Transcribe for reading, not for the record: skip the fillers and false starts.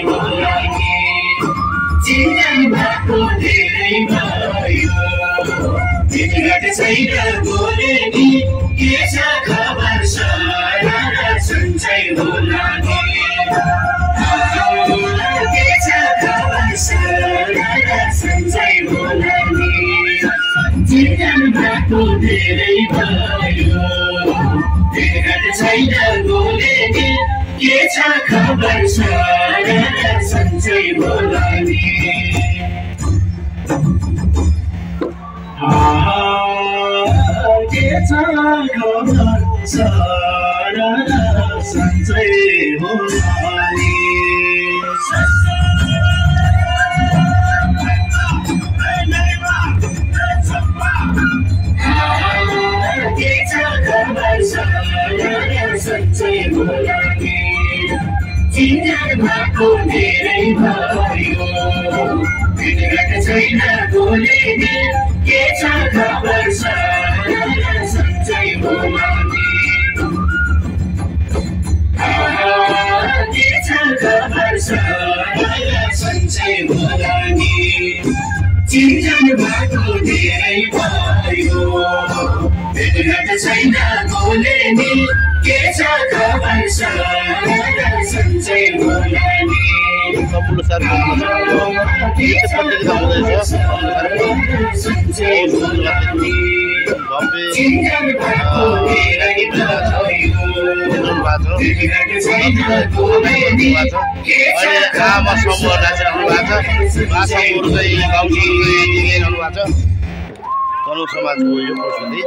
होला नि चिन्दै भएको धेरै भयो भेटघाट छैन बोले नि के छ खबर सारा सन्चै होला नि के छ खबर सारा सन्चै होला नि चिन्दै भएको धेरै भयो भेटघाट छैन बोले नि के छ खबर सारा सन्चै होला नि के छ खबर सारा सन्चै होला नि के छ खबर सारा सन्चै होला नि चिन्दै भएको धेरै भयो भेटघाट छैन बोले नि के छ खबर सारा सन्चै होला नि के छ खबर सारा सन्चै होला नि चिन्दै भएको धेरै भयो भेटघाट छैन बोले नि के छ खबर सारा सन्चै होला नि सन्चै होला नि चिन्दै भएको धेरै भयो भेटघाट छैन बोले नि के छ खबर सारा सन्चै होला नि तनहुँ समाजको यो प्रस्तुति